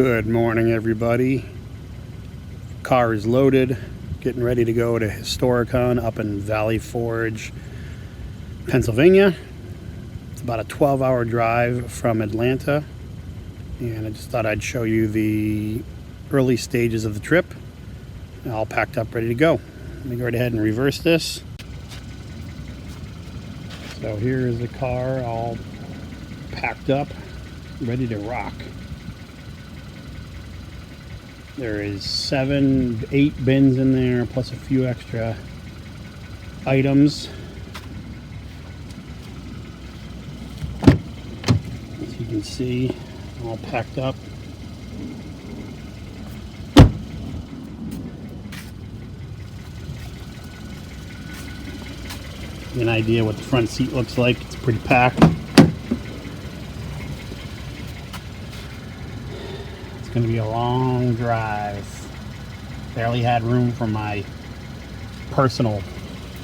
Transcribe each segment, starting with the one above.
Good morning, everybody. Car is loaded, getting ready to go to Historicon up in Valley Forge, Pennsylvania. It's about a 12-hour drive from Atlanta, and I just thought I'd show you the early stages of the trip. All packed up, ready to go. Let me go right ahead and reverse this. So here is the car all packed up, ready to rock. There is 7-8 bins in there, plus a few extra items. As you can see, all packed up. An idea what the front seat looks like. It's pretty packed. It's going to be a long drive. Barely had room for my personal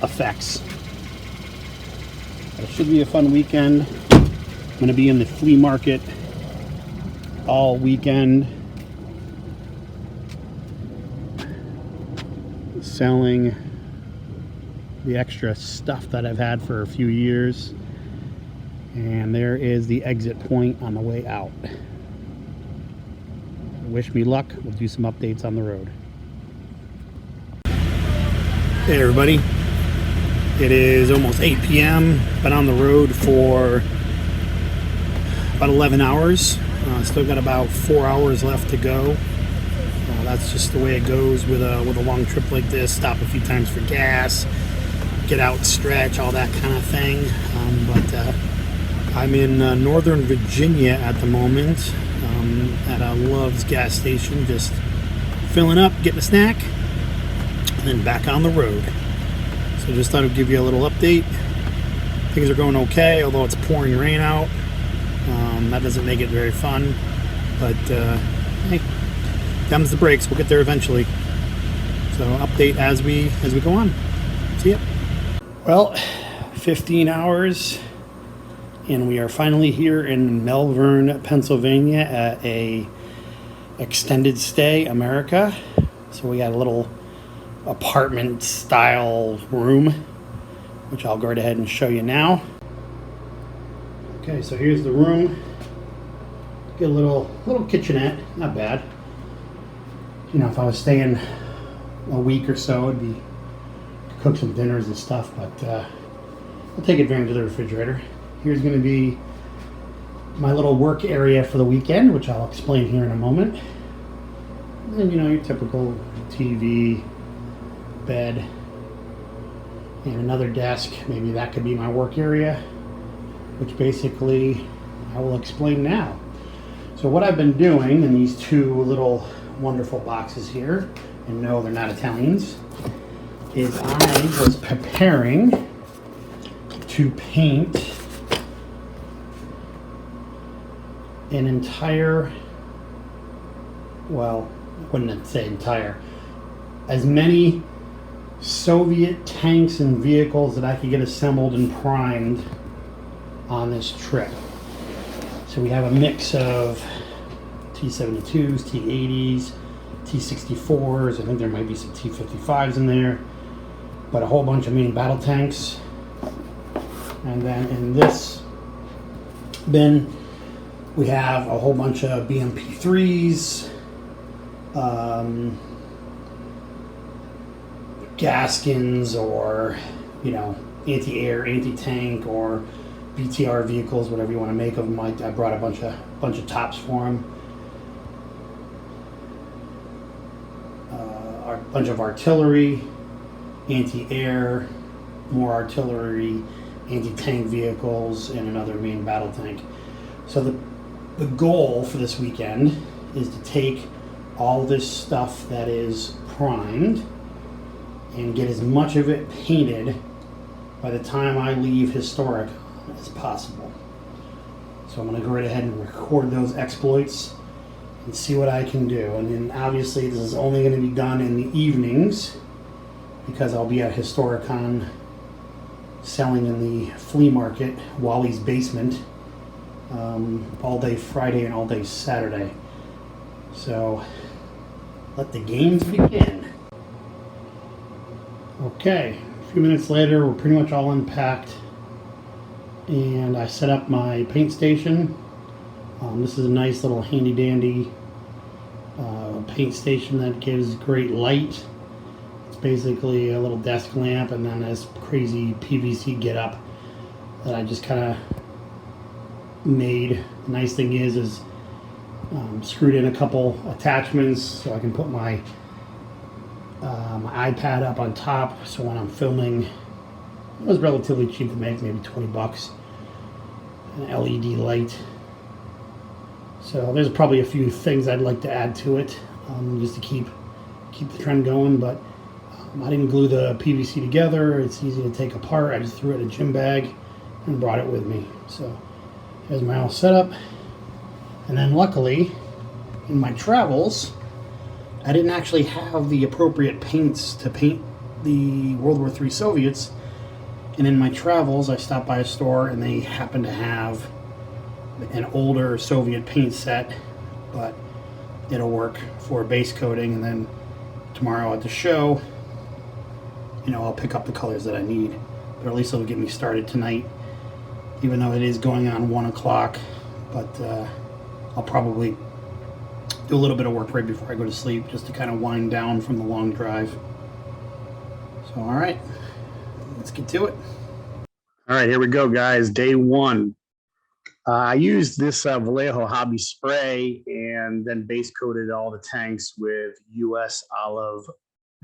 effects. But it should be a fun weekend. I'm going to be in the flea market all weekend, selling the extra stuff that I've had for a few years. And there is the exit point on the way out. Wish me luck. We'll do some updates on the road. Hey everybody, it is almost 8 p.m. Been on the road for about 11 hours. Still got about 4 hours left to go. That's just the way it goes with a long trip like this. Stop a few times for gas, get out, stretch, all that kind of thing. But I'm in Northern Virginia at the moment, at a Love's gas station, just filling up, getting a snack, and then back on the road. So just thought I'd give you a little update. Things are going okay, although it's pouring rain out. That doesn't make it very fun, but hey, comes the brakes. We'll get there eventually. So update as we go on. See ya. Well, 15 hours, and we are finally here in Melbourne, Pennsylvania at a extended stay America. So we got a little apartment style room, which I'll go right ahead and show you now. Okay, so here's the room. Get a little kitchenette, not bad. You know, if I was staying a week or so, it'd be cook some dinners and stuff, but I'll take advantage of the refrigerator. Here's going to be my little work area for the weekend, which I'll explain here in a moment. And then, you know, your typical TV, bed, and another desk. Maybe that could be my work area, which basically I will explain now. So what I've been doing in these two little wonderful boxes here, and no, they're not Italians, is I was preparing to paint an entire, well, I wouldn't say entire, as many Soviet tanks and vehicles that I could get assembled and primed on this trip. So we have a mix of T-72s, T-80s, T-64s, I think there might be some T-55s in there, but a whole bunch of main battle tanks. And then in this bin, we have a whole bunch of BMP-3s, Gaskins, or, you know, anti-air, anti-tank, or BTR vehicles, whatever you want to make of them. I brought a bunch of tops for them. A bunch of artillery, anti-air, more artillery, anti-tank vehicles, and another main battle tank. So the goal for this weekend is to take all this stuff that is primed and get as much of it painted by the time I leave Historicon as possible. So I'm going to go right ahead and record those exploits and see what I can do. And then obviously this is only going to be done in the evenings because I'll be at Historicon selling in the flea market, Wally's Basement, all day Friday and all day Saturday. So let the games begin. Okay, a few minutes later, we're pretty much all unpacked, and I set up my paint station. This is a nice little handy dandy paint station that gives great light. It's basically a little desk lamp and then this crazy PVC get up that I just kind of made. The nice thing is screwed in a couple attachments so I can put my my iPad up on top, so when I'm filming, it was relatively cheap to make, maybe 20 bucks. An LED light. So there's probably a few things I'd like to add to it, just to keep the trend going, but I didn't glue the PVC together. It's easy to take apart. I just threw it in a gym bag and brought it with me. So here's my all setup. And then luckily, in my travels, I didn't actually have the appropriate paints to paint the World War III Soviets. And in my travels, I stopped by a store and they happened to have an older Soviet paint set, but it'll work for base coating. And then tomorrow at the show, you know, I'll pick up the colors that I need. But at least it'll get me started tonight, even though it is going on 1 o'clock. But I'll probably do a little bit of work right before I go to sleep, just to kind of wind down from the long drive. So, all right, let's get to it. All right, here we go, guys. Day one. I used this Vallejo Hobby spray and then base coated all the tanks with US Olive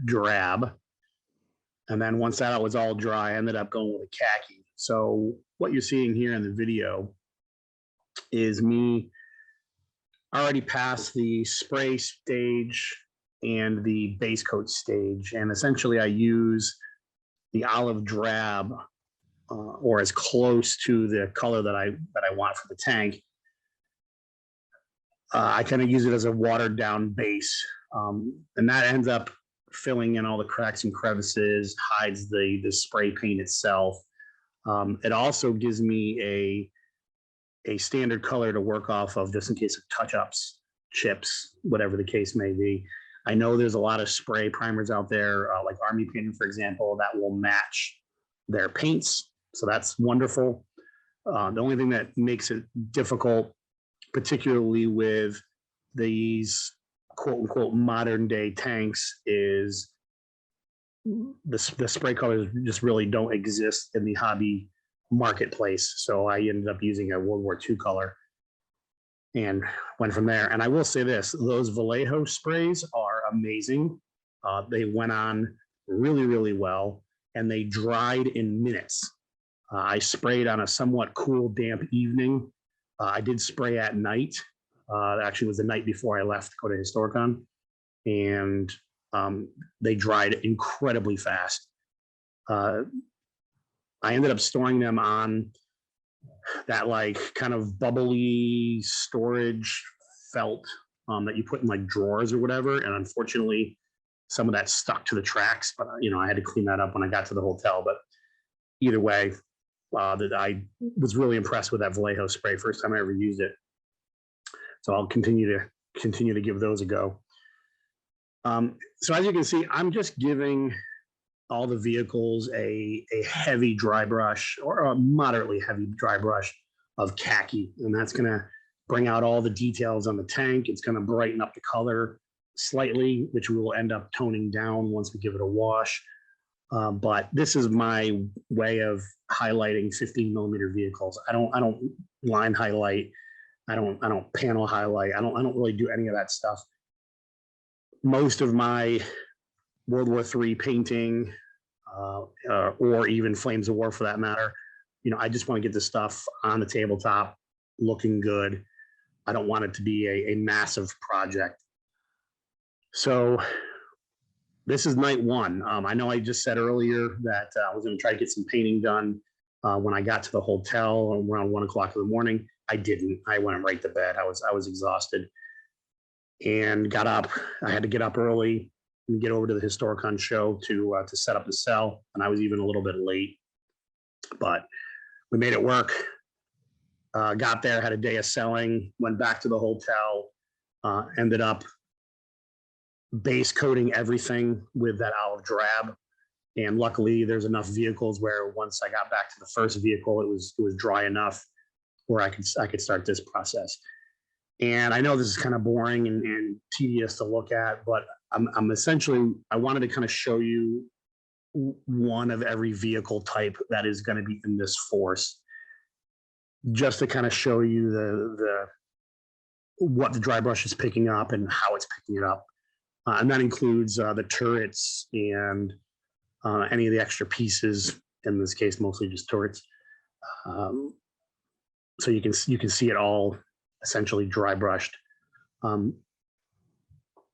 Drab. And then once that was all dry, I ended up going with a khaki. So what you're seeing here in the video is me already past the spray stage and the base coat stage. And essentially I use the olive drab or as close to the color that I want for the tank. I kind of use it as a watered down base. And that ends up filling in all the cracks and crevices, hides the spray paint itself. It also gives me a standard color to work off of, just in case of touch-ups, chips, whatever the case may be. I know there's a lot of spray primers out there, like Army Painter, for example, that will match their paints. So that's wonderful. The only thing that makes it difficult, particularly with these quote unquote modern day tanks, is the spray colors just really don't exist in the hobby marketplace. So I ended up using a World War II color and went from there. And I will say this, those Vallejo sprays are amazing. They went on really, really well, and they dried in minutes. I sprayed on a somewhat cool, damp evening. I did spray at night. Actually, it was the night before I left to go to Historicon, and they dried incredibly fast. I ended up storing them on that like kind of bubbly storage felt that you put in like drawers or whatever. And unfortunately, some of that stuck to the tracks, but you know, I had to clean that up when I got to the hotel. But either way, that I was really impressed with that Vallejo spray. First time I ever used it. So I'll continue to give those a go. So as you can see, I'm just giving all the vehicles a heavy dry brush, or a moderately heavy dry brush of khaki. And that's gonna bring out all the details on the tank. It's gonna brighten up the color slightly, which we will end up toning down once we give it a wash. But this is my way of highlighting 15mm vehicles. I don't line highlight. I don't panel highlight. I don't really do any of that stuff. Most of my World War III painting, or even Flames of War for that matter, you know, I just want to get this stuff on the tabletop looking good. I don't want it to be a massive project. So this is night one. I know I just said earlier that I was going to try to get some painting done when I got to the hotel around 1 o'clock in the morning. I didn't. I went right to bed. I was exhausted and got up. I had to get up early and get over to the Historicon show to set up the cell, and I was even a little bit late, but we made it work. Got there, had a day of selling, went back to the hotel, Ended up base coating everything with that olive drab. And luckily there's enough vehicles where once I got back to the first vehicle, it was dry enough where I could start this process. And I know this is kind of boring and tedious to look at, but I'm essentially, I wanted to kind of show you one of every vehicle type that is going to be in this force, just to kind of show you the what the dry brush is picking up and how it's picking it up. And that includes the turrets and any of the extra pieces, in this case, mostly just turrets. So you can see it all essentially dry brushed.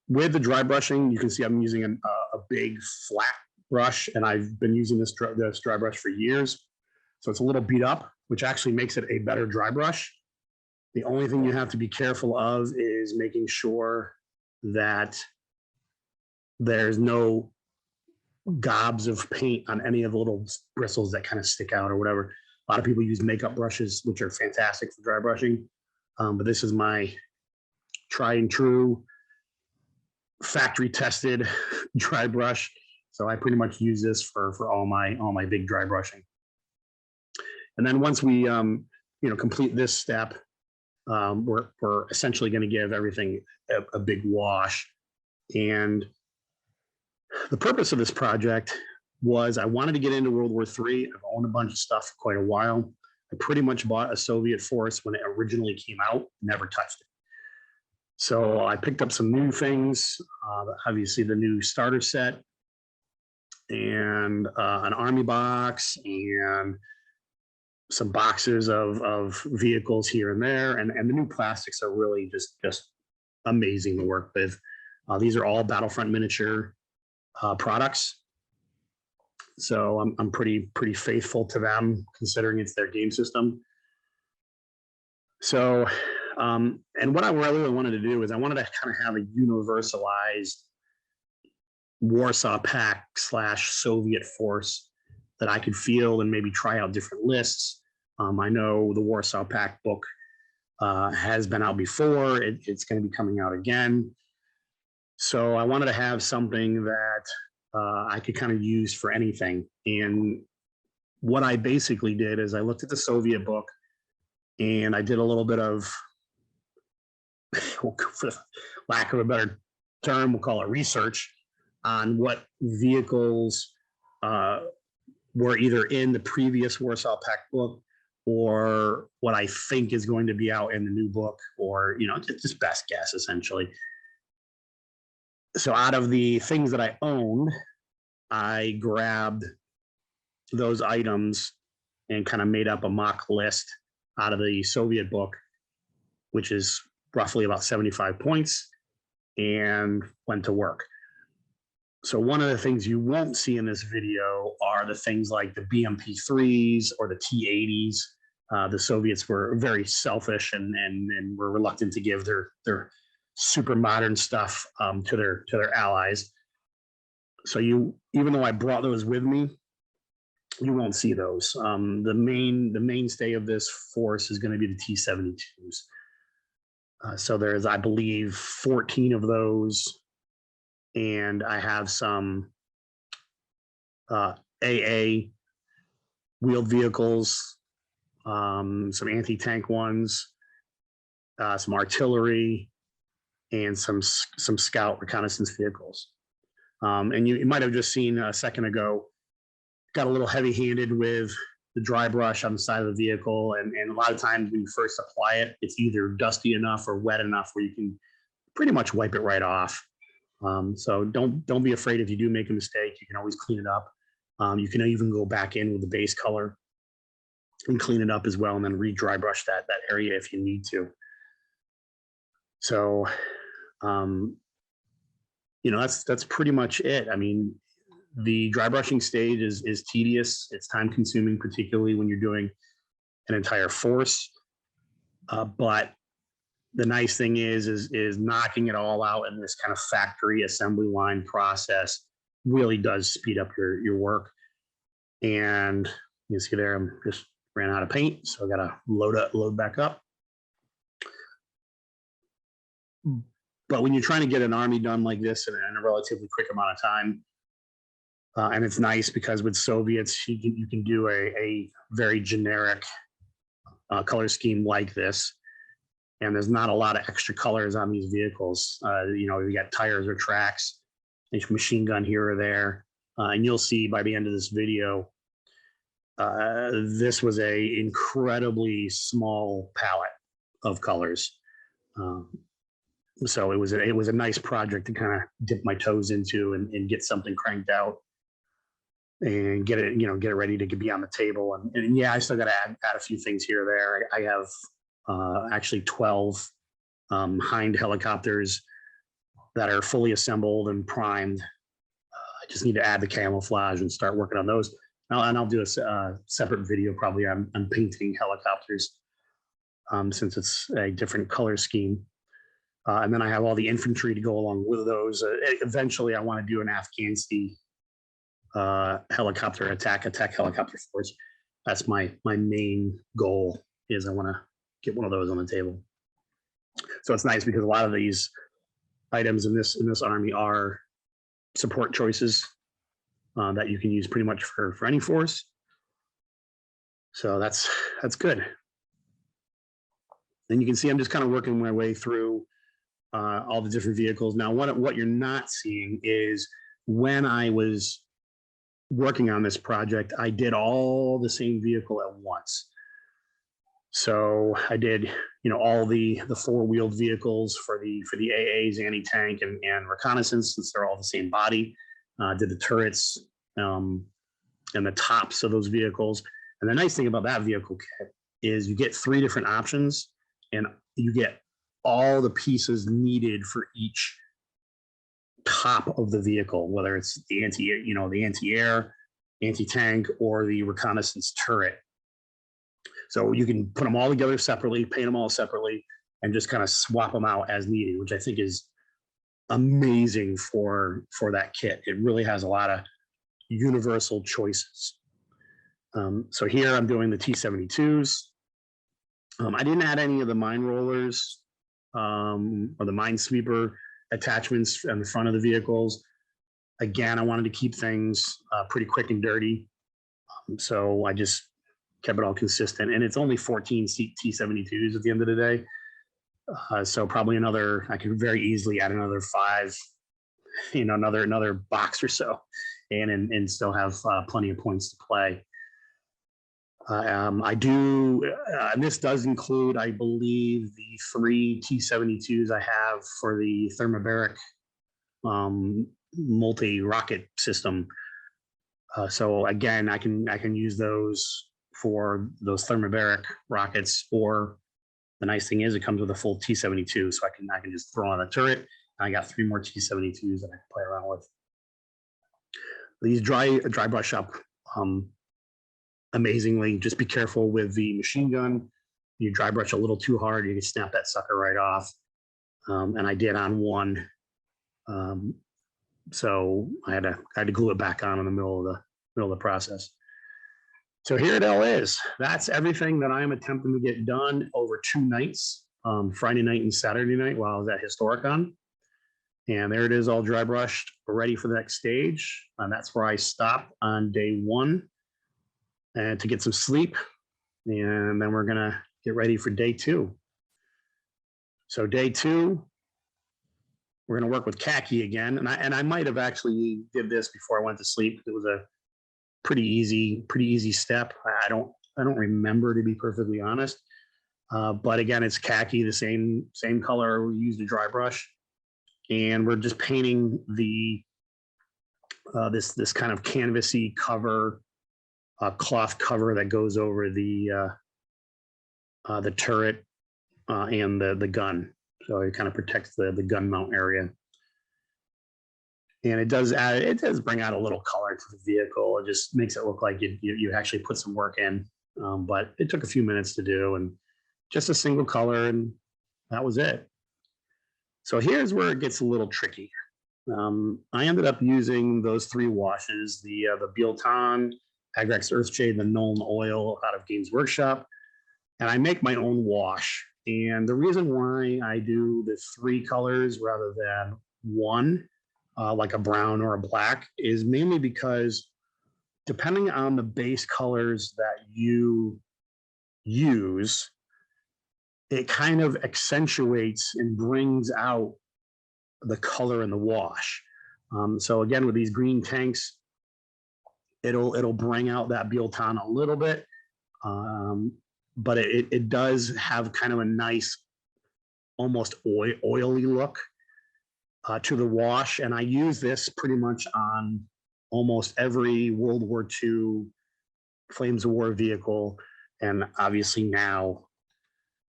With the dry brushing, you can see I'm using a big flat brush, and I've been using this dry brush for years. So it's a little beat up, which actually makes it a better dry brush. The only thing you have to be careful of is making sure that there's no gobs of paint on any of the little bristles that kind of stick out or whatever. A lot of people use makeup brushes, which are fantastic for dry brushing. But this is my tried and true factory tested dry brush. So I pretty much use this for all my big dry brushing. And then once we complete this step, we're essentially going to give everything a big wash. And the purpose of this project was I wanted to get into World War III. I've owned a bunch of stuff for quite a while. I pretty much bought a Soviet force when it originally came out, never touched it. So I picked up some new things, obviously the new starter set and an army box and some boxes of vehicles here and there. And the new plastics are really just amazing to work with. These are all Battlefront miniature products. So I'm pretty faithful to them, considering it's their game system. So, and what I really wanted to do is I wanted to kind of have a universalized Warsaw Pact / Soviet force that I could field and maybe try out different lists. I know the Warsaw Pact book has been out before. It's going to be coming out again. So I wanted to have something that I could kind of use for anything. And what I basically did is I looked at the Soviet book and I did a little bit of, for lack of a better term, we'll call it research on what vehicles were either in the previous Warsaw Pact book or what I think is going to be out in the new book, or, just best guess, essentially. So out of the things that I owned, I grabbed those items and kind of made up a mock list out of the Soviet book, which is roughly about 75 points, and went to work. So one of the things you won't see in this video are the things like the BMP-3s or the T-80s. The Soviets were very selfish and were reluctant to give their super modern stuff to their allies. So even though I brought those with me, you won't see those. The mainstay of this force is going to be the T-72s. So there's, I believe, 14 of those, and I have some AA wheeled vehicles, some anti-tank ones, some artillery, and some scout reconnaissance vehicles. And you might have just seen a second ago, got a little heavy-handed with the dry brush on the side of the vehicle, and a lot of times when you first apply it, it's either dusty enough or wet enough where you can pretty much wipe it right off. So don't be afraid if you do make a mistake. You can always clean it up. You can even go back in with the base color and clean it up as well, and then re-dry brush that area if you need to. So, that's pretty much it. I mean, the dry brushing stage is tedious. It's time consuming, particularly when you're doing an entire force. But the nice thing is knocking it all out in this kind of factory assembly line process really does speed up your work. And you see there, I'm just ran out of paint, so I got to load back up. But when you're trying to get an army done like this in a relatively quick amount of time, and it's nice because with Soviets, you can do a very generic color scheme like this. And there's not a lot of extra colors on these vehicles. You know, you got tires or tracks, a machine gun here or there. And you'll see by the end of this video, this was a incredibly small palette of colors. So it was a nice project to kind of dip my toes into and get something cranked out and get it, get it ready to be on the table. And yeah, I still got to add a few things here or there. I have actually 12 Hind helicopters that are fully assembled and primed. I just need to add the camouflage and start working on those. And I'll do a separate video probably on painting helicopters since it's a different color scheme. And then I have all the infantry to go along with those. Eventually, I want to do an Afghanistan helicopter attack helicopter force. That's my main goal. Is I want to get one of those on the table. So it's nice because a lot of these items in this army are support choices that you can use pretty much for any force. So that's good. And you can see I'm just kind of working my way through all the different vehicles. Now, what you're not seeing is when I was working on this project, I did all the same vehicle at once. So I did, all the four-wheeled vehicles for the AAs, anti-tank and reconnaissance, since they're all the same body. Did the turrets and the tops of those vehicles. And the nice thing about that vehicle kit is you get 3 different options, and you get all the pieces needed for each top of the vehicle, whether it's the anti-air, anti-tank, or the reconnaissance turret. So you can put them all together separately, paint them all separately, and just kind of swap them out as needed, which I think is amazing for that kit. It really has a lot of universal choices. So here I'm doing the T-72s. I didn't add any of the mine rollers or the minesweeper attachments on the front of the vehicles. Again, I wanted to keep things pretty quick and dirty. So I just kept it all consistent, and it's only 14 T-72s at the end of the day. So probably I could very easily add another 5, another box or so, and still have plenty of points to play. I do, and this does include, I believe, the 3 T-72s I have for the thermobaric multi-rocket system. So again, I can use those for those thermobaric rockets, or the nice thing is it comes with a full T-72, so I can just throw on a turret, and I got 3 more T-72s that I can play around with. These dry brush up amazingly. Just be careful with the machine gun. You dry brush a little too hard, you can snap that sucker right off. And I did on one. So I had to glue it back on in the middle of the process. So here it all is. That's everything that I'm attempting to get done over 2 nights, Friday night and Saturday night while I was at Historicon. And there it is, all dry brushed, ready for the next stage. And that's where I stopped on day 1 and to get some sleep. And then we're gonna get ready for day 2. So day 2, we're gonna work with khaki again. And I might have actually did this before I went to sleep. It was a pretty easy step. I don't remember, to be perfectly honest. But again, it's khaki, the same color we used to dry brush. And we're just painting the this kind of canvasy cover, cloth cover that goes over the turret and the gun. So it kind of protects the gun mount area. And it does bring out a little color to the vehicle. It just makes it look like you actually put some work in. But it took a few minutes to do, and just a single color, and that was it. So here's where it gets a little tricky. I ended up using those 3 washes, the Bilton, Agrex Earthshade, and the Nuln Oil out of Games Workshop. And I make my own wash. And the reason why I do the 3 colors rather than one, like a brown or a black, is mainly because depending on the base colors that you use, it kind of accentuates and brings out the color in the wash. So again, with these green tanks, it'll bring out that Bielton a little bit, but it does have kind of a nice, almost oily look to the wash. And I use this pretty much on almost every World War II Flames of War vehicle, and obviously now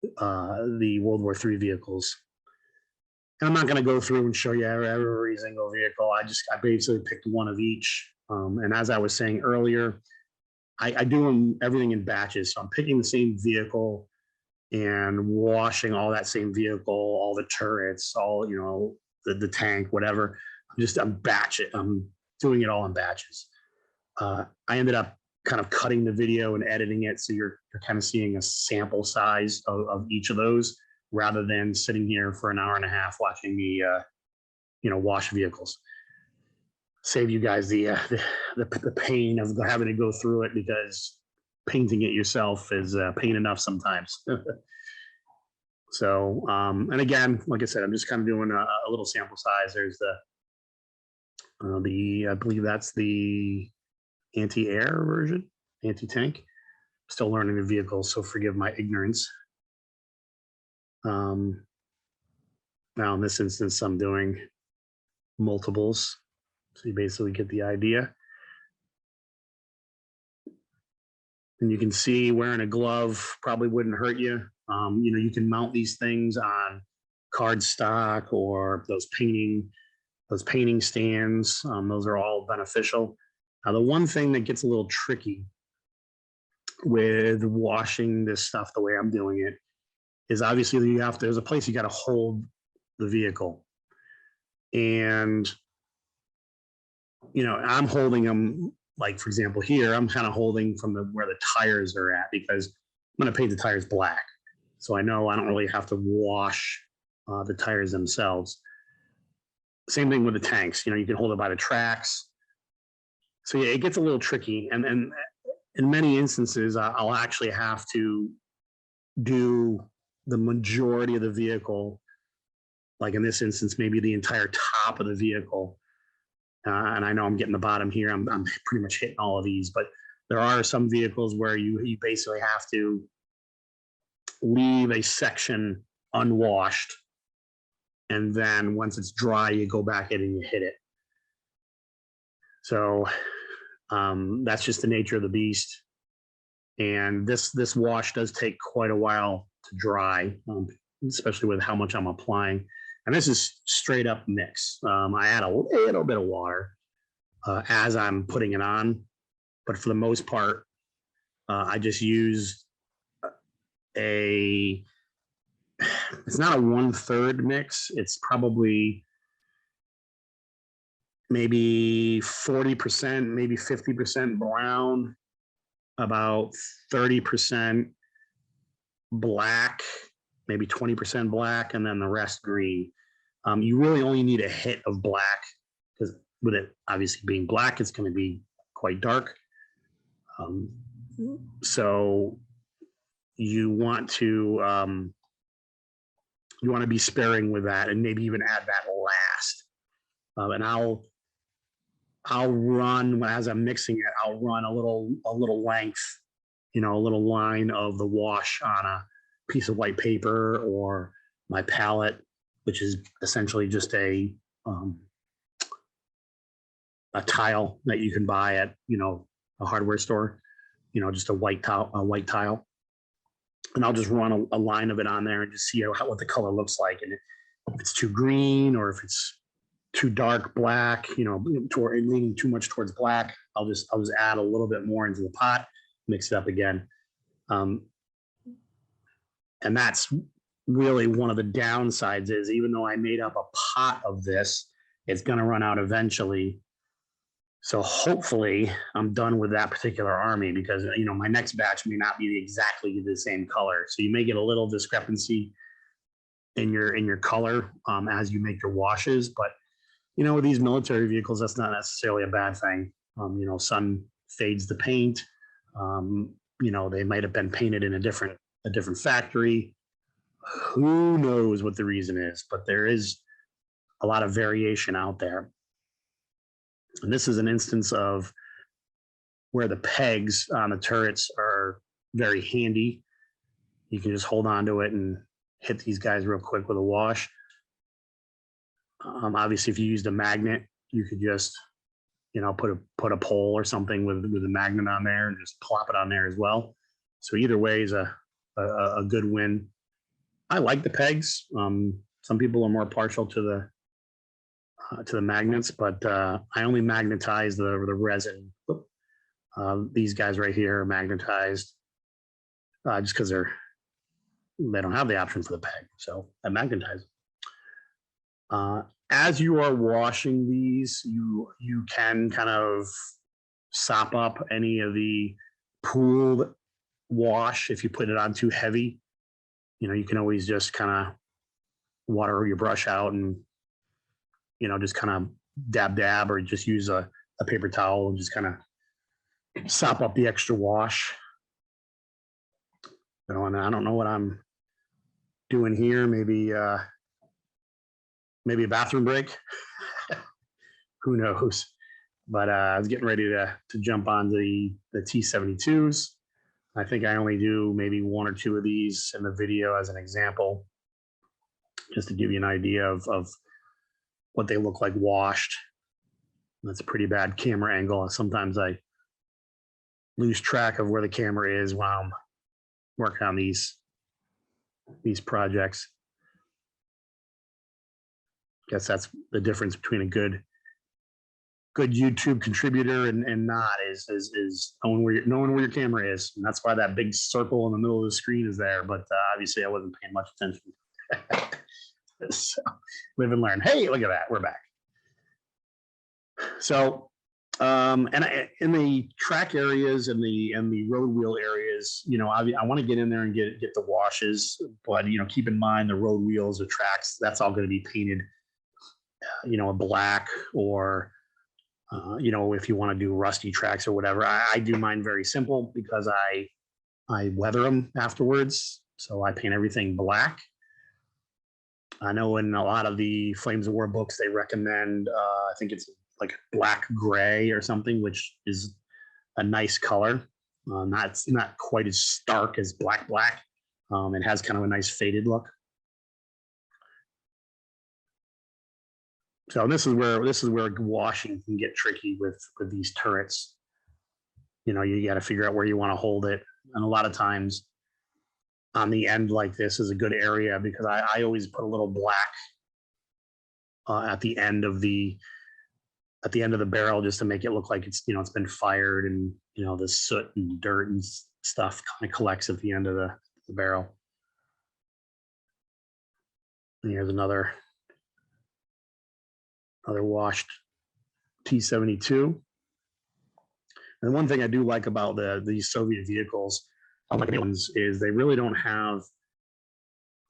the World War III vehicles. And I'm not going to go through and show you every single vehicle. I basically picked one of each. And as I was saying earlier, I do everything in batches. So I'm picking the same vehicle and washing all that same vehicle, all the turrets, all, you know, the tank, whatever. I'm doing it all in batches. I ended up kind of cutting the video and editing it, so you're kind of seeing a sample size of each of those, rather than sitting here for an hour and a half watching me, wash vehicles. Save you guys the pain of having to go through it, because painting it yourself is pain enough sometimes. So, and again, like I said, I'm just kind of doing a little sample size. There's I believe that's the anti-air version, anti-tank. Still learning the vehicle, so forgive my ignorance. Now in this instance, I'm doing multiples, so you basically get the idea. And you can see wearing a glove probably wouldn't hurt you. You can mount these things on cardstock or those painting stands. Those are all beneficial. Now, the one thing that gets a little tricky with washing this stuff the way I'm doing it is obviously there's a place you got to hold the vehicle. And, I'm holding them, like, for example, here, I'm kind of holding from where the tires are at, because I'm going to paint the tires black. So I know I don't really have to wash the tires themselves. Same thing with the tanks. You can hold it by the tracks. So yeah, it gets a little tricky. And in many instances, I'll actually have to do the majority of the vehicle. Like in this instance, maybe the entire top of the vehicle. And I know I'm getting the bottom here. I'm pretty much hitting all of these, but there are some vehicles where you basically have to leave a section unwashed. And then once it's dry, you go back in and you hit it. So that's just the nature of the beast. And this wash does take quite a while to dry, especially with how much I'm applying. And this is straight up mix. I add a little bit of water as I'm putting it on, but for the most part, I just use it's not a 1/3 mix. It's probably maybe 40%, maybe 50% brown, about 30% black, maybe 20% black, and then the rest green. You really only need a hit of black, because with it obviously being black, it's going to be quite dark. So you want to be sparing with that, and maybe even add that last. And I'll run, as I'm mixing it, I'll run a little length, a little line of the wash on a piece of white paper or my palette, which is essentially just a tile that you can buy at a hardware store, just a white tile. And I'll just run a line of it on there and just see what the color looks like, and if it's too green or if it's too dark black, leaning too much towards black, I'll just add a little bit more into the pot, mix it up again. And that's really one of the downsides, is even though I made up a pot of this, it's going to run out eventually. So hopefully I'm done with that particular army, because my next batch may not be exactly the same color. So you may get a little discrepancy in your color as you make your washes. But with these military vehicles, that's not necessarily a bad thing. Sun fades the paint. They might have been painted in a different factory. Who knows what the reason is? But there is a lot of variation out there. And this is an instance of where the pegs on the turrets are very handy. You can just hold on to it and hit these guys real quick with a wash. Obviously, if you used a magnet, you could just, put a pole or something with a magnet on there and just plop it on there as well. So either way is a good win. I like the pegs. Some people are more partial to the magnets, but I only magnetize the resin. These guys right here are magnetized just because they don't have the option for the peg, so I magnetize. As you are washing these, you can kind of sop up any of the pooled wash if you put it on too heavy. You can always just kind of water your brush out and just kind of dab, or just use a paper towel and just kind of sop up the extra wash. And I don't know what I'm doing here. Maybe a bathroom break. Who knows? But I was getting ready to jump onto the T-72s. I think I only do maybe one or two of these in the video as an example, just to give you an idea of what they look like washed. That's a pretty bad camera angle. Sometimes I lose track of where the camera is while I'm working on these projects. Guess that's the difference between a good YouTube contributor and not is knowing where your camera is. And that's why that big circle in the middle of the screen is there. But obviously I wasn't paying much attention. So live and learn. Hey, look at that. We're back. So in the track areas and the road wheel areas, I want to get in there and get the washes, but keep in mind the road wheels or tracks, that's all going to be painted a black, or if you want to do rusty tracks or whatever. I do mine very simple because I weather them afterwards, so I paint everything black. I know in a lot of the Flames of War books they recommend I think it's like black gray or something, which is a nice color. Not quite as stark as black. It has kind of a nice faded look. So this is where washing can get tricky with these turrets. You got to figure out where you want to hold it, and a lot of times on the end like this is a good area, because I always put a little black at the end of the barrel, just to make it look like it's it's been fired, and the soot and dirt and stuff kind of collects at the end of the barrel. And here's another washed T-72. And one thing I do like about these Soviet vehicles, unlike the ones, is they really don't have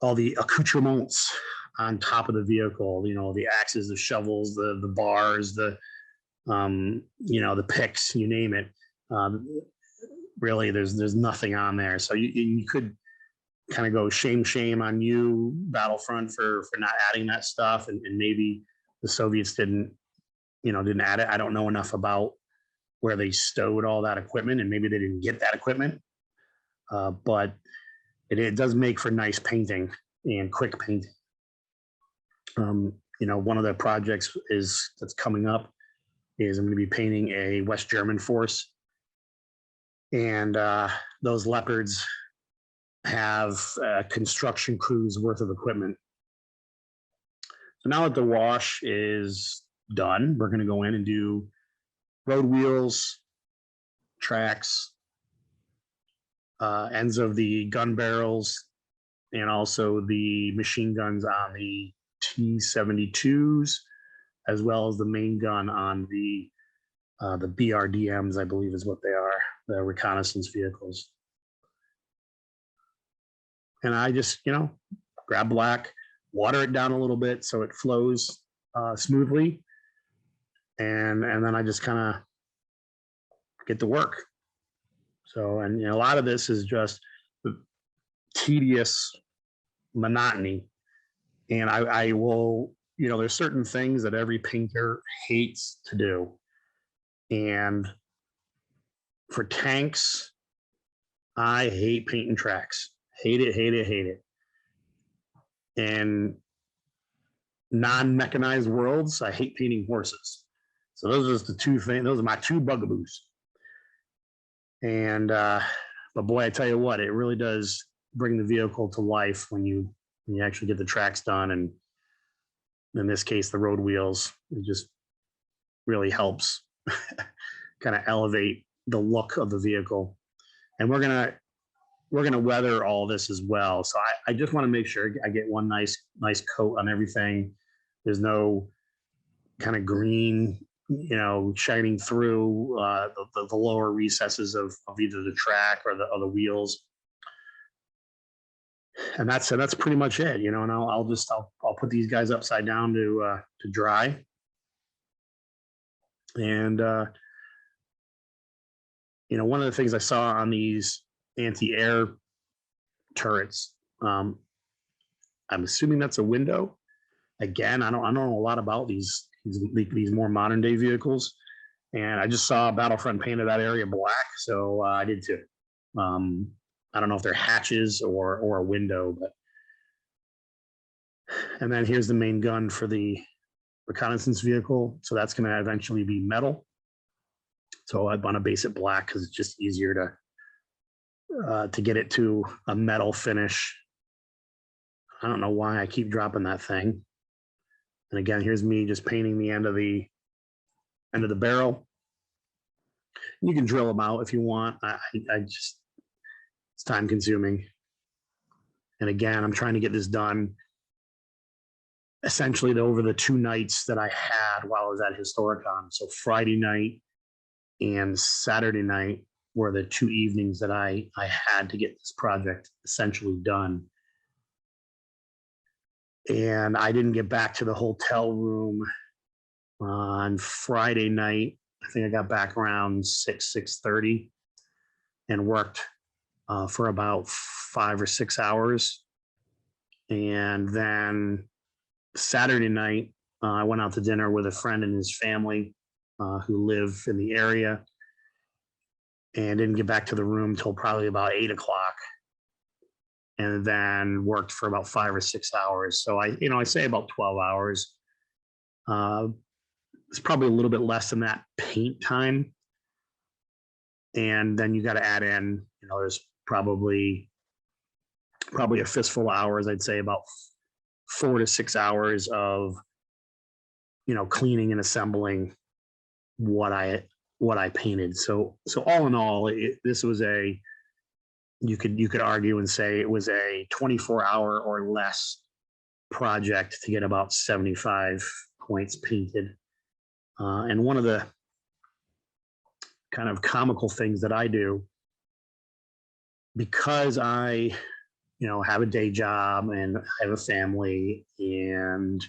all the accoutrements on top of the vehicle. The axes, the shovels, the bars, the picks, you name it. Really, there's nothing on there. So you could kind of go shame on you, Battlefront, for not adding that stuff, and maybe the Soviets didn't add it. I don't know enough about where they stowed all that equipment, and maybe they didn't get that equipment. But it does make for nice painting and quick painting. One of the projects that's coming up is I'm going to be painting a West German force, and those Leopards have construction crews worth of equipment. So now that the wash is done, we're going to go in and do road wheels, tracks, ends of the gun barrels, and also the machine guns on the T-72s, as well as the main gun on the The BRDMs, I believe is what they are, the reconnaissance vehicles. And I just, grab black, water it down a little bit so it flows smoothly. And then I just kind of get to work. So, and a lot of this is just tedious monotony. And I will, there's certain things that every painter hates to do. And for tanks, I hate painting tracks. Hate it, hate it, hate it. And non-mechanized worlds, I hate painting horses. So those are the two things, those are my two bugaboos. And but boy, I tell you what, it really does bring the vehicle to life when you actually get the tracks done, and in this case the road wheels. It just really helps kind of elevate the look of the vehicle. And we're gonna weather all this as well, so I just want to make sure I get one nice coat on everything. There's no kind of green shining through the lower recesses of either the track or the wheels. And that's pretty much it, and I'll put these guys upside down to dry. And one of the things I saw on these anti-air turrets, I'm assuming that's a window. Again, I don't know a lot about these more modern day vehicles, and I just saw Battlefront painted that area black, so I did too. I don't know if they're hatches or a window, but. And then here's the main gun for the reconnaissance vehicle, so that's going to eventually be metal. So I want to base it black because it's just easier to get it to a metal finish. I don't know why I keep dropping that thing. And again, here's me just painting the end of the barrel. You can drill them out if you want. I just, it's time consuming. And again, I'm trying to get this done essentially over the 2 nights that I had while I was at Historicon. So Friday night and Saturday night were the 2 evenings that I had to get this project essentially done. And I didn't get back to the hotel room on Friday night. I think I got back around 6:30 and worked for about 5 or 6 hours. And then Saturday night, I went out to dinner with a friend and his family who live in the area, and didn't get back to the room till probably about 8 o'clock. And then worked for about 5 or 6 hours. So I say about 12 hours. It's probably a little bit less than that paint time. And then you got to add in, there's probably a fistful of hours. I'd say about 4 to 6 hours of, cleaning and assembling what I painted. So all in all, this was you could argue and say it was a 24-hour or less project to get about 75 points painted. And one of the kind of comical things that I do, because I, have a day job and I have a family, and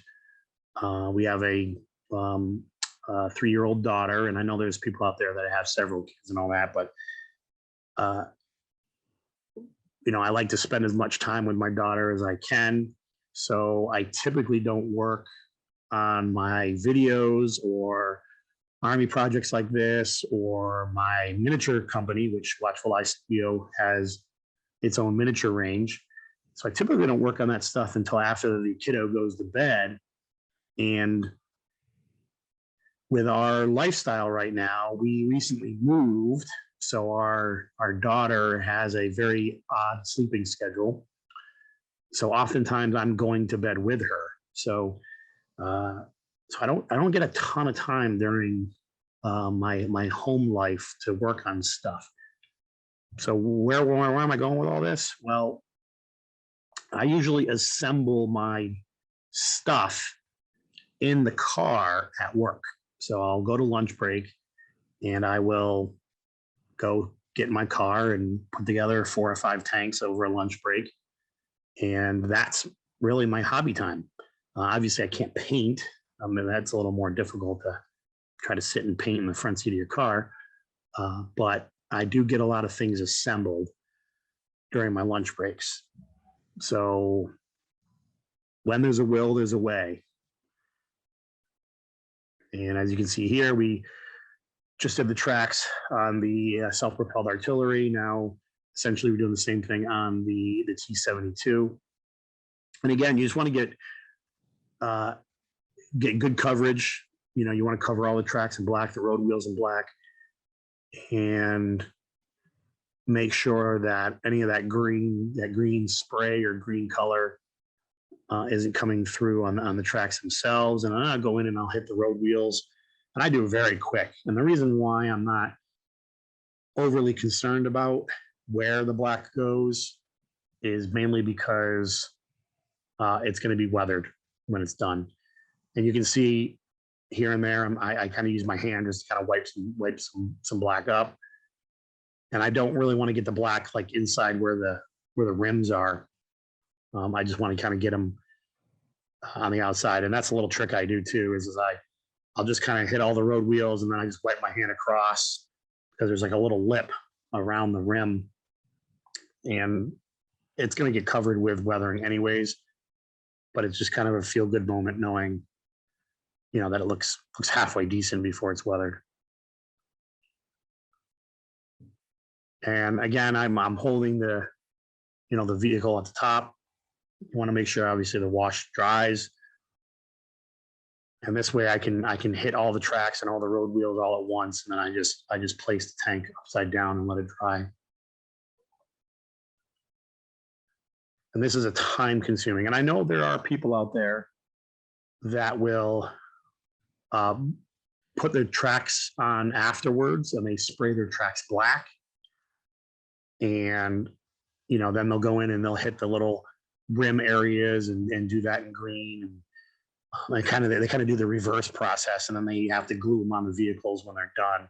we have a 3-year-old daughter, and I know there's people out there that have several kids and all that, but I like to spend as much time with my daughter as I can. So I typically don't work on my videos or Army projects like this, or my miniature company, which WatchfulI Studio has its own miniature range. So I typically don't work on that stuff until after the kiddo goes to bed. And with our lifestyle right now, we recently moved. So our daughter has a very odd sleeping schedule. So oftentimes I'm going to bed with her. So I don't get a ton of time during my home life to work on stuff. So where am I going with all this? Well, I usually assemble my stuff in the car at work. So I'll go to lunch break and I will go get in my car and put together 4 or 5 tanks over a lunch break. And that's really my hobby time. Obviously, I can't paint. That's a little more difficult to try to sit and paint in the front seat of your car. But I do get a lot of things assembled during my lunch breaks. So when there's a will, there's a way. And as you can see here, we just did the tracks on the self-propelled artillery. Now, essentially, we're doing the same thing on the T-72. And again, you just want to get good coverage. You know, you want to cover all the tracks in black, the road wheels in black, and make sure that any of that green spray or green color isn't coming through on the tracks themselves. And I'll go in and I'll hit the road wheels, and I do it very quick. And the reason why I'm not overly concerned about where the black goes is mainly because it's going to be weathered when it's done. And you can see here and there, I kind of use my hand just to kind of wipe some black up. And I don't really want to get the black like inside where the rims are. I just want to kind of get them on the outside. And that's a little trick I do too, is I'll just kind of hit all the road wheels, and then I just wipe my hand across, because there's like a little lip around the rim, and it's going to get covered with weathering anyways. But it's just kind of a feel-good moment knowing, you know, that it looks halfway decent before it's weathered. And again, I'm holding the vehicle at the top. You want to make sure, obviously, the wash dries, and this way I can hit all the tracks and all the road wheels all at once, and then I just place the tank upside down and let it dry. And this is a time consuming, and I know there are people out there that will put their tracks on afterwards, and they spray their tracks black, and then they'll go in and they'll hit the little rim areas and do that in green, and they kind of do the reverse process, and then they have to glue them on the vehicles when they're done.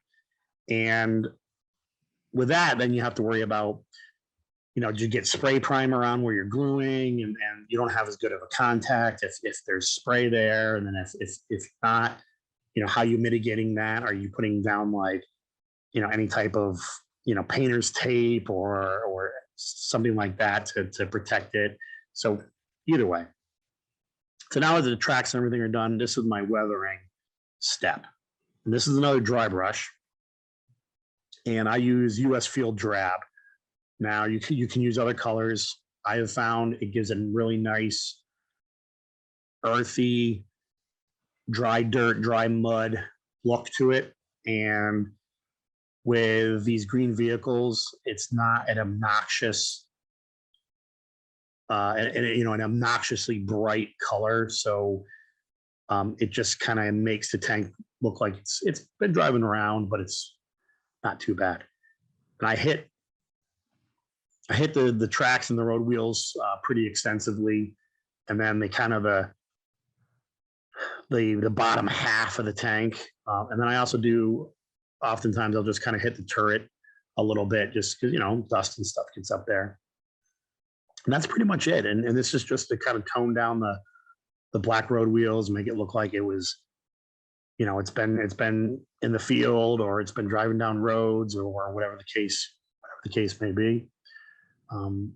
And with that, then you have to worry about, did you get spray primer on where you're gluing, and you don't have as good of a contact if there's spray there, and then if not, how you mitigating that? Are you putting down like, any type of painter's tape or something like that to protect it? So either way. So now that the tracks and everything are done, this is my weathering step. And this is another dry brush, and I use US Field Drab. Now you can use other colors. I have found it gives a really nice earthy, dry dirt, dry mud look to it. And with these green vehicles, it's not an obnoxious, an obnoxiously bright color. So it just kind of makes the tank look like it's been driving around, but it's not too bad. And I hit the tracks and the road wheels pretty extensively, and then they kind of the bottom half of the tank, and then I also do. Oftentimes, I'll just kind of hit the turret a little bit, just because dust and stuff gets up there. And that's pretty much it. And this is just to kind of tone down the black road wheels, make it look like it was, it's been in the field, or it's been driving down roads, or whatever the case may be. And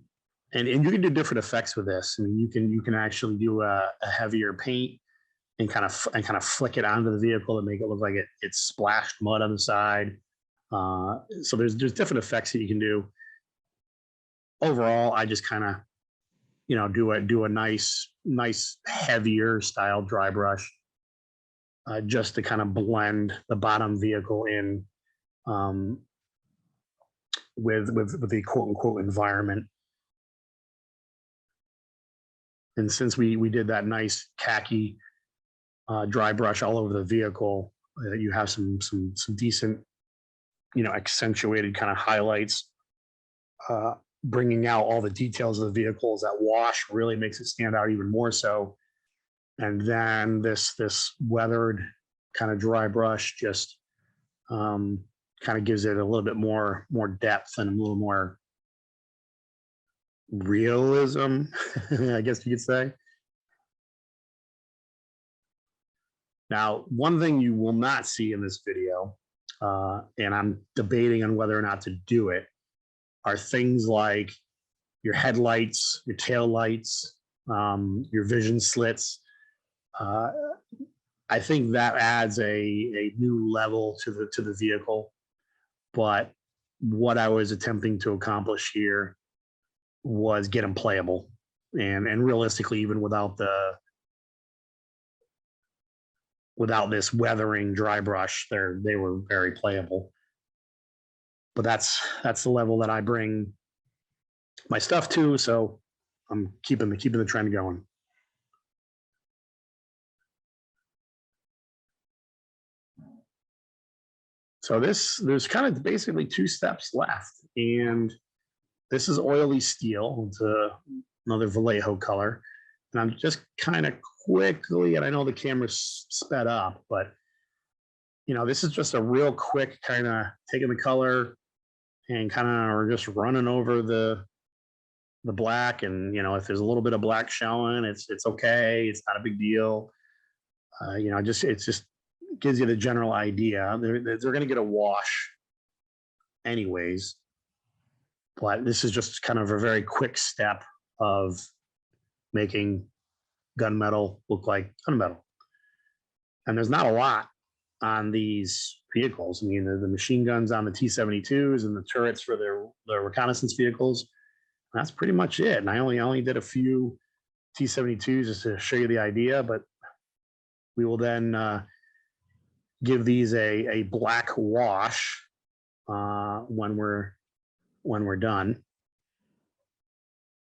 you can do different effects with this. I mean, you can actually do a heavier paint and kind of flick it onto the vehicle and make it look like it's splashed mud on the side. So there's different effects that you can do. Overall, I just kind of do a nice heavier style dry brush, just to kind of blend the bottom vehicle in with the quote unquote environment. And since we did that nice khaki dry brush all over the vehicle, you have some decent, accentuated kind of highlights, bringing out all the details of the vehicles. That wash really makes it stand out even more so. And then this weathered kind of dry brush just Kind of gives it a little bit more depth and a little more realism, I guess you could say. Now, one thing you will not see in this video, and I'm debating on whether or not to do it, are things like your headlights, your tail lights, your vision slits. I think that adds a new level to the vehicle. But what I was attempting to accomplish here was get them playable, and realistically, even without this weathering dry brush, they were very playable. But that's the level that I bring my stuff to, so I'm keeping the trend going. So there's kind of basically 2 steps left, and this is oily steel. It's another Vallejo color, and I'm just kind of quickly, and I know the camera's sped up, but this is just a real quick kind of taking the color and kind of just running over the black, and if there's a little bit of black showing, it's okay. It's not a big deal. It's just gives you the general idea. They're going to get a wash anyways, but this is just kind of a very quick step of making gunmetal look like gunmetal. And there's not a lot on these vehicles. I mean, the machine guns on the T-72s and the turrets for their reconnaissance vehicles, that's pretty much it. And I only did a few T-72s just to show you the idea, but we will then give these a black wash when we're done.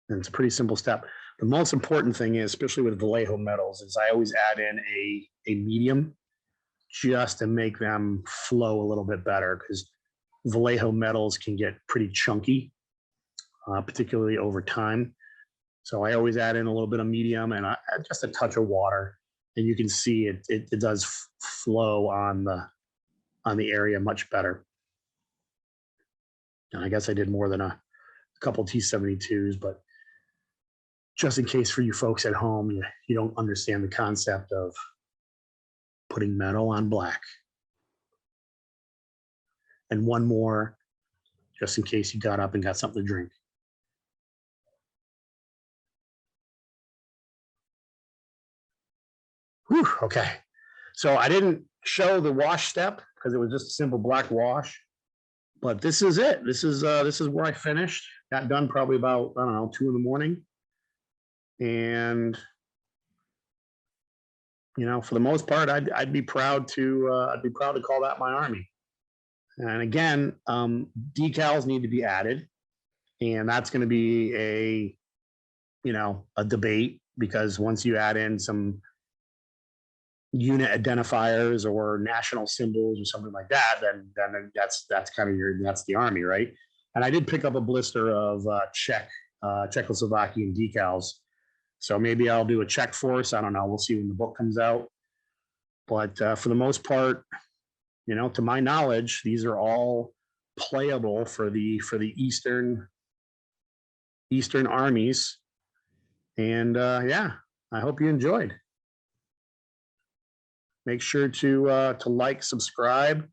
And it's a pretty simple step. The most important thing is, especially with Vallejo metals, is I always add in a medium just to make them flow a little bit better, because Vallejo metals can get pretty chunky, particularly over time. So I always add in a little bit of medium and just a touch of water, and you can see it does flow on the area much better. And I guess I did more than a couple T-72s, but just in case for you folks at home, you don't understand the concept of putting metal on black. And one more, just in case you got up and got something to drink. Whew, okay. So I didn't show the wash step because it was just a simple black wash, but this is it. This is where I finished. Got done probably about, I don't know, 2 in the morning. And for the most part, I'd be proud to call that my army. And again, decals need to be added, and that's going to be a debate, because once you add in some unit identifiers or national symbols or something like that, then that's kind of that's the army, right? And I did pick up a blister of Czechoslovakian decals. So maybe I'll do a Czech force. I don't know. We'll see when the book comes out. But for the most part, to my knowledge, these are all playable for the Eastern armies. And yeah, I hope you enjoyed. Make sure to like, subscribe,